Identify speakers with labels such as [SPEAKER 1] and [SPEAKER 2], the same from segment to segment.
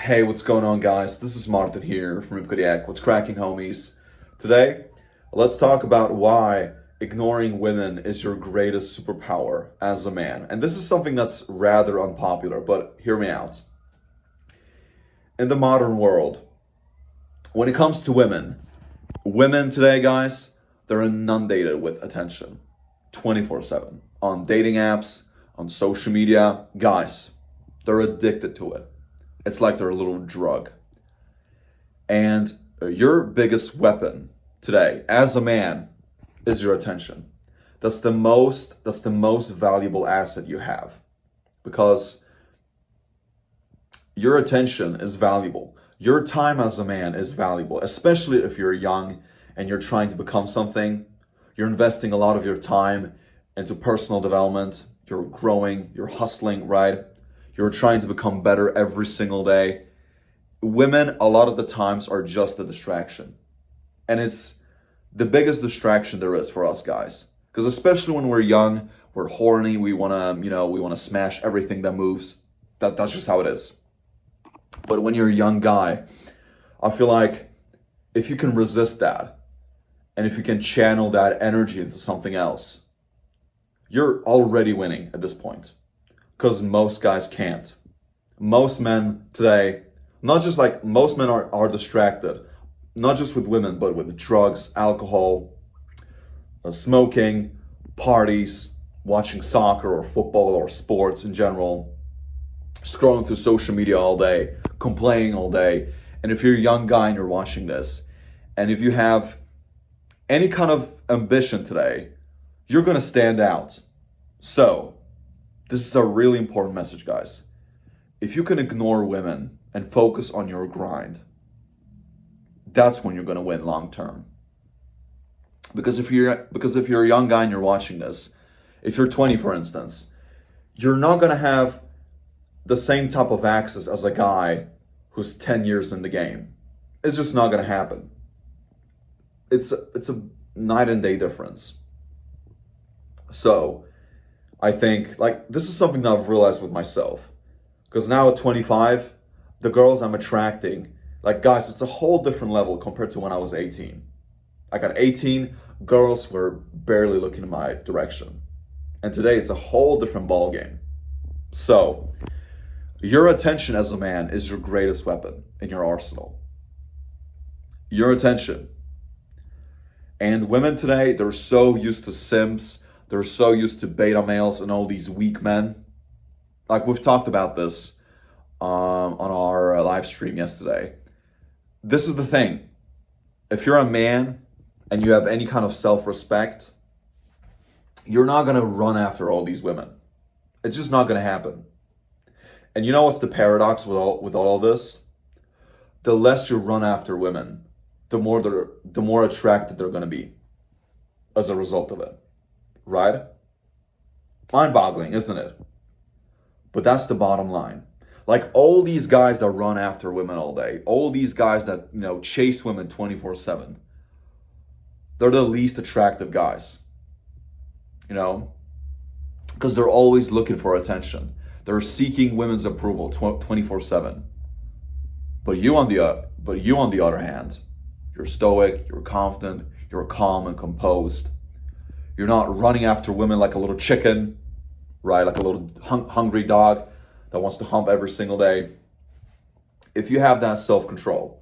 [SPEAKER 1] Hey, what's going on, guys? This is Martin here from Kodiak. What's cracking, homies? Today, let's talk about why ignoring women is your greatest superpower as a man. And this is something that's rather unpopular, but hear me out. In the modern world, when it comes to women today, guys, they're inundated with attention 24/7 on dating apps, on social media. Guys, they're addicted to it. It's like they're a little drug. And your biggest weapon today as a man is your attention. That's the most valuable asset you have, because your attention is valuable. Your time as a man is valuable, especially if you're young and you're trying to become something. You're investing a lot of your time into personal development. You're growing, you're hustling, right? You're trying to become better every single day. Women, a lot of the times, are just a distraction. And it's the biggest distraction there is for us guys. Because especially when we're young, we're horny, we wanna smash everything that moves. That's just how it is. But when you're a young guy, I feel like if you can resist that, and if you can channel that energy into something else, you're already winning at this point. Because most guys can't. Most men today, not just like most men are distracted, not just with women, but with drugs, alcohol, smoking, parties, watching soccer or football or sports in general, scrolling through social media all day, complaining all day. And if you're a young guy and you're watching this, and if you have any kind of ambition today, you're gonna stand out. So, this is a really important message, guys. If you can ignore women and focus on your grind, that's when you're going to win long term. Because if you're a young guy and you're watching this, if you're 20, for instance, you're not going to have the same type of access as a guy who's 10 years in the game. It's just not going to happen. It's a night and day difference. So, I think, like, this is something that I've realized with myself. Because now at 25, the girls I'm attracting, like, guys, it's a whole different level compared to when I was 18. Like, at 18, girls were barely looking in my direction. And today, it's a whole different ballgame. So, your attention as a man is your greatest weapon in your arsenal. Your attention. And women today, they're so used to simps. They're so used to beta males and all these weak men. Like, we've talked about this on our live stream yesterday. This is the thing. If you're a man and you have any kind of self-respect, you're not going to run after all these women. It's just not going to happen. And you know what's the paradox with all this? The less you run after women, the more attracted they're going to be as a result of it. Right? Mind-boggling, isn't it? But that's the bottom line. Like, all these guys that run after women all day, all these guys that, chase women 24/7, they're the least attractive guys. Because they're always looking for attention. They're seeking women's approval 24/7. But you on the other hand, you're stoic, you're confident, you're calm and composed. You're not running after women like a little chicken, right? Like a little hungry dog that wants to hump every single day. If you have that self-control,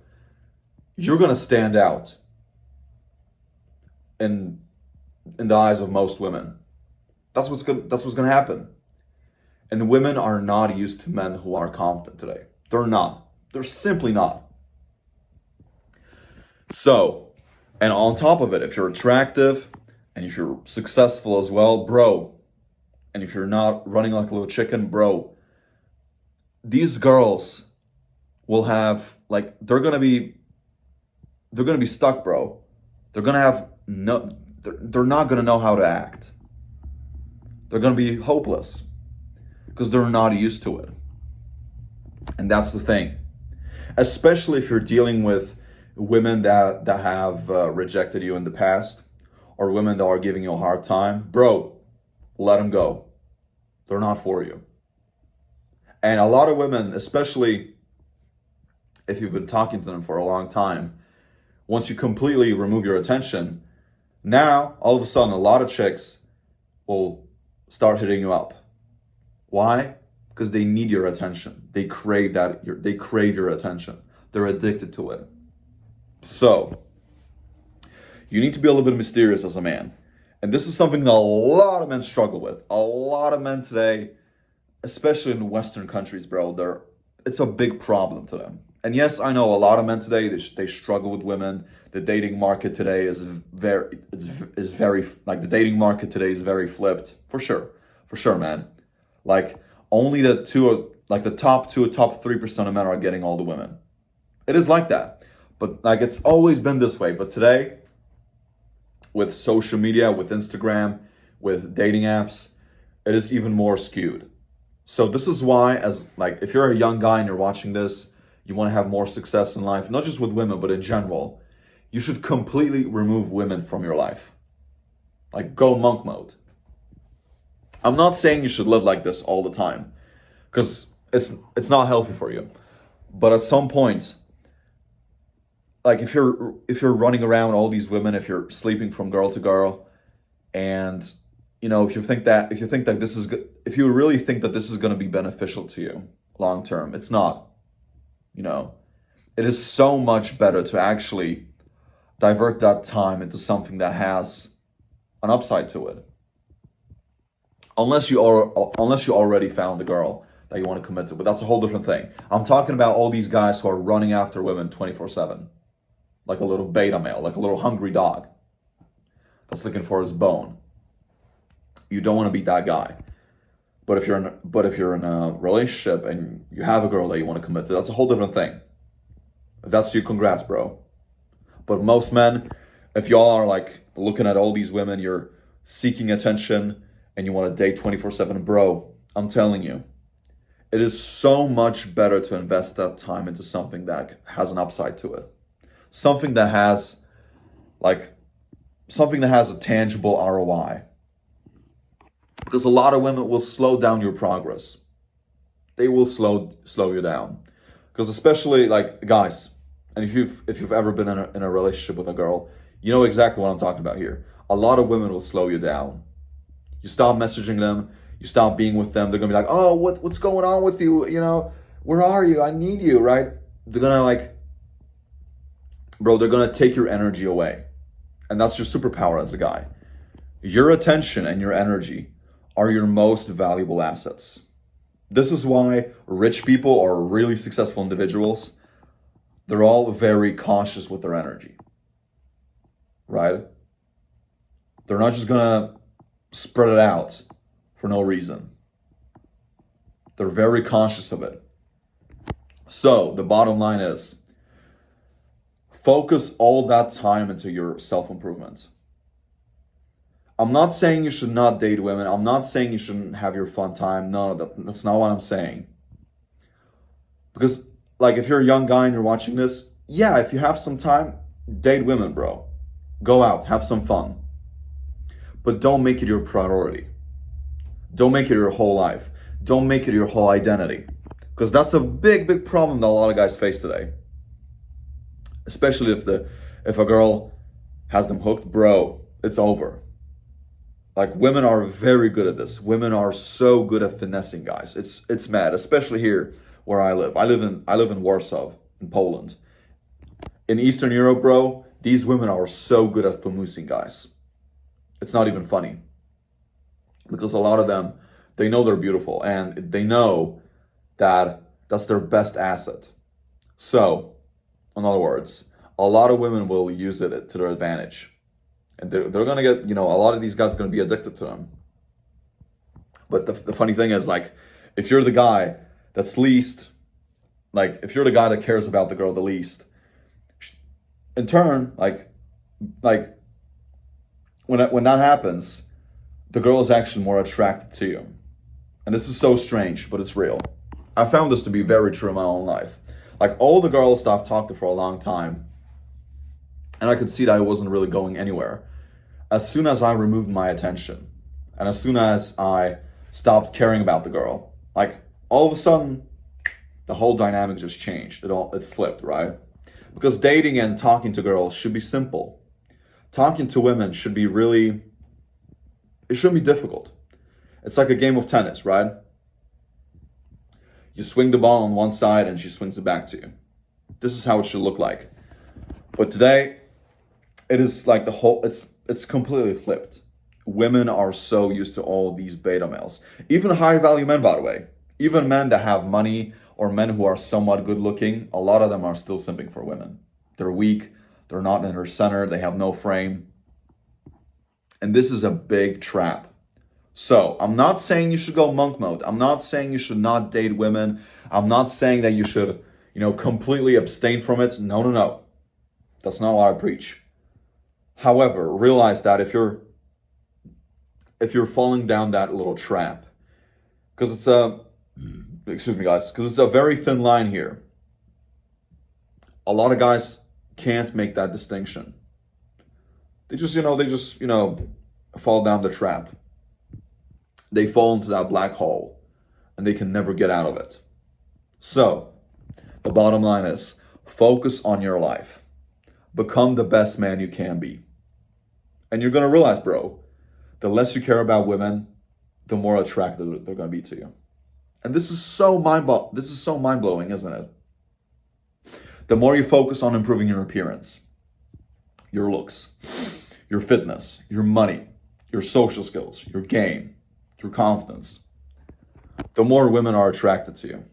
[SPEAKER 1] you're going to stand out in the eyes of most women. That's what's going to happen. And women are not used to men who are confident today. They're not. They're simply not. So, and on top of it, if you're attractive, and if you're successful as well, bro, and if you're not running like a little chicken, bro, these girls will have, like, they're gonna be stuck, bro. They're not gonna know how to act. They're gonna be hopeless because they're not used to it. And that's the thing. Especially if you're dealing with women that have rejected you in the past, or women that are giving you a hard time, bro, let them go. They're not for you. And a lot of women, especially if you've been talking to them for a long time, once you completely remove your attention, now all of a sudden a lot of chicks will start hitting you up. Why? Because they need your attention. They crave your attention. They're addicted to it. So you need to be a little bit mysterious as a man. And this is something that a lot of men struggle with. A lot of men today, especially in Western countries, bro, it's a big problem to them. And yes, I know a lot of men today, they struggle with women. The dating market today is very, like the dating market today is very flipped. For sure, man. Like only the top 3% of men are getting all the women. It is like that. But like it's always been this way. But today, with social media, with Instagram, with dating apps, it is even more skewed. So this is why, if you're a young guy and you're watching this, you want to have more success in life, not just with women, but in general, you should completely remove women from your life. Like go monk mode. I'm not saying you should live like this all the time, because it's not healthy for you. But at some point, like if you're running around all these women, if you're sleeping from girl to girl, and if you really think that this is going to be beneficial to you long term, it's not. It is so much better to actually divert that time into something that has an upside to it. Unless you already found the girl that you want to commit to, but that's a whole different thing. I'm talking about all these guys who are running after women 24/7, like a little beta male, like a little hungry dog that's looking for his bone. You don't want to be that guy. But if you're in a relationship and you have a girl that you want to commit to, that's a whole different thing. If that's you, congrats, bro. But most men, if y'all are like looking at all these women, you're seeking attention and you want to date 24/7, bro, I'm telling you, it is so much better to invest that time into something that has an upside to it. Something that has a tangible ROI. Because a lot of women will slow down your progress. They will slow you down. Because especially like guys, and if you've ever been in a relationship with a girl, you know exactly what I'm talking about here. A lot of women will slow you down. You stop messaging them, you stop being with them, they're gonna be like, oh, what's going on with you? Where are you? I need you, right? They're gonna they're gonna take your energy away. And that's your superpower as a guy. Your attention and your energy are your most valuable assets. This is why rich people or really successful individuals, they're all very cautious with their energy, right? They're not just gonna spread it out for no reason. They're very conscious of it. So the bottom line is, focus all that time into your self-improvement. I'm not saying you should not date women. I'm not saying you shouldn't have your fun time. No, that's not what I'm saying. Because, if you're a young guy and you're watching this, yeah, if you have some time, date women, bro. Go out, have some fun. But don't make it your priority. Don't make it your whole life. Don't make it your whole identity. Because that's a big, big problem that a lot of guys face today. Especially if a girl has them hooked, bro, it's over. Women are very good at this. Women are so good at finessing guys. It's mad, especially here where I live. I live in Warsaw, in Poland. In Eastern Europe, bro, these women are so good at famousing guys. It's not even funny. Because a lot of them, they know they're beautiful and they know that that's their best asset. So, in other words, a lot of women will use it to their advantage. And they're going to get, a lot of these guys are going to be addicted to them. But the funny thing is, if you're the guy that's least, if you're the guy that cares about the girl the least, in turn, when that happens, the girl is actually more attracted to you. And this is so strange, but it's real. I found this to be very true in my own life. All the girls that I've talked to for a long time, and I could see that I wasn't really going anywhere. As soon as I removed my attention, and as soon as I stopped caring about the girl, all of a sudden, The whole dynamic just changed. It flipped, right? Because dating and talking to girls should be simple. Talking to women should be really, it shouldn't be difficult. It's like a game of tennis, right? You swing the ball on one side and she swings it back to you. This is how it should look like. But today, it is like it's completely flipped. Women are so used to all these beta males. Even high value men, by the way. Even men that have money or men who are somewhat good looking, a lot of them are still simping for women. They're weak, they're not in her center, they have no frame. And this is a big trap. So I'm not saying you should go monk mode. I'm not saying you should not date women. I'm not saying that you should, completely abstain from it. No, no, no. That's not what I preach. However, realize that if you're falling down that little trap, because it's a very thin line here. A lot of guys can't make that distinction. They just fall down the trap. They fall into that black hole and they can never get out of it. So, the bottom line is focus on your life. Become the best man you can be. And you're going to realize, bro, the less you care about women, the more attractive they're going to be to you. And this is so mind-blowing, isn't it? The more you focus on improving your appearance, your looks, your fitness, your money, your social skills, your game, your confidence, the more women are attracted to you.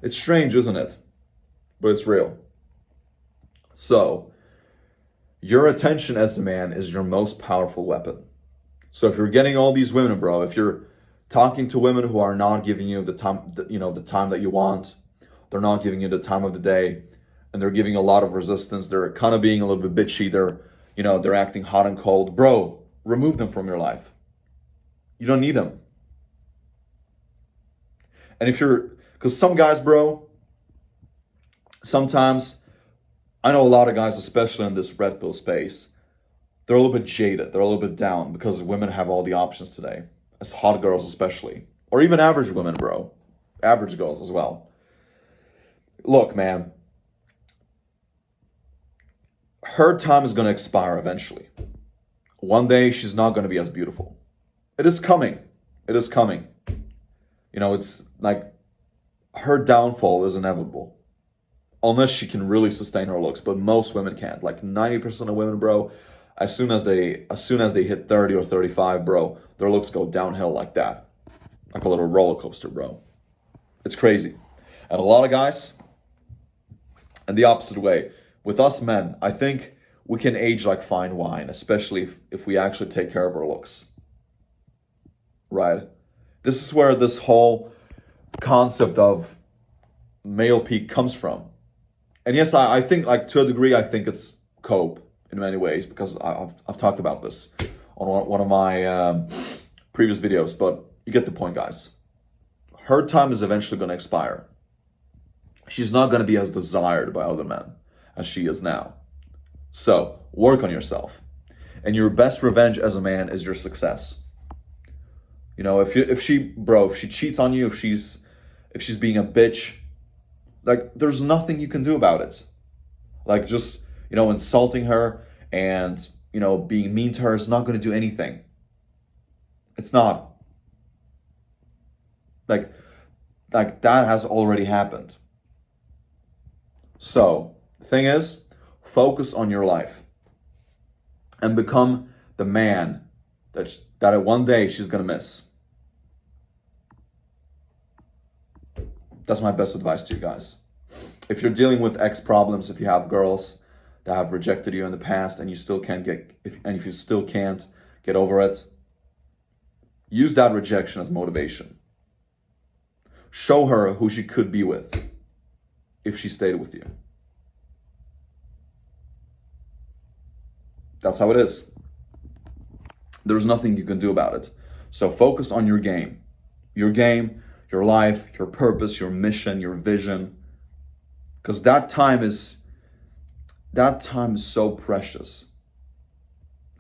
[SPEAKER 1] It's strange, isn't it? But it's real. So, your attention as a man is your most powerful weapon. So if you're getting all these women, bro, if you're talking to women who are not giving you the time that you want, they're not giving you the time of the day, and they're giving a lot of resistance, they're kind of being a little bit bitchy, they're acting hot and cold, bro, remove them from your life. You don't need them. And because some guys, bro, sometimes, I know a lot of guys, especially in this red pill space, they're a little bit jaded, they're a little bit down because women have all the options today. As hot girls especially. Or even average women, bro. Average girls as well. Look, man. Her time is going to expire eventually. One day, she's not going to be as beautiful. It is coming. It is coming. It's like her downfall is inevitable. Unless she can really sustain her looks. But most women can't. Like 90% of women, bro, as soon as they hit 30 or 35, bro, their looks go downhill like that. Like a little roller coaster, bro. It's crazy. And a lot of guys, and the opposite way. With us men, I think we can age like fine wine, especially if we actually take care of our looks. Right? This is where this whole concept of male peak comes from. And yes, I think, like, to a degree, I think it's cope in many ways, because I've talked about this on one of my previous videos, but you get the point, guys. Her time is eventually going to expire. She's not going to be as desired by other men as she is now. So, work on yourself. And your best revenge as a man is your success. If she cheats on you, if she's being a bitch, like, there's nothing you can do about it. Like, just, insulting her and, being mean to her is not going to do anything. It's not. Like that has already happened. So, the thing is, focus on your life and become the man that one day she's going to miss. That's my best advice to you guys. If you're dealing with ex problems, if you have girls that have rejected you in the past and you still can't if you still can't get over it, use that rejection as motivation. Show her who she could be with if she stayed with you. That's how it is. There's nothing you can do about it. So focus on your game. Your game, your life, your purpose, your mission, your vision. Because that time is so precious.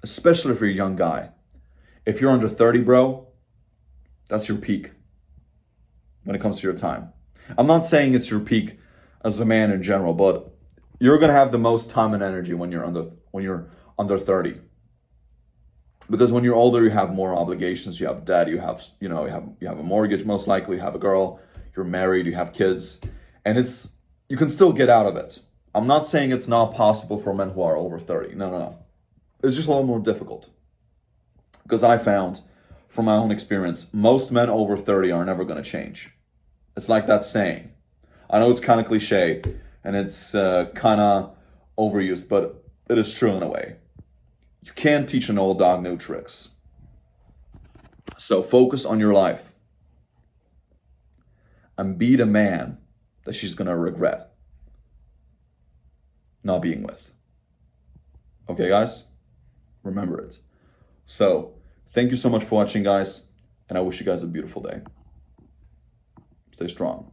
[SPEAKER 1] Especially if you're a young guy. If you're under 30, bro, that's your peak. when it comes to your time. I'm not saying it's your peak as a man in general, but you're gonna have the most time and energy when you're under 30. Because when you're older, you have more obligations, you have debt, you have a mortgage, most likely, you have a girl, you're married, you have kids, and you can still get out of it. I'm not saying it's not possible for men who are over 30. No. It's just a little more difficult. Because I found from my own experience, most men over 30 are never going to change. It's like that saying. I know it's kind of cliche and it's kind of overused, but it is true in a way. You can't teach an old dog new tricks. So focus on your life and be the man that she's going to regret not being with. Okay, guys? Remember it. So, thank you so much for watching, guys, and I wish you guys a beautiful day. Stay strong.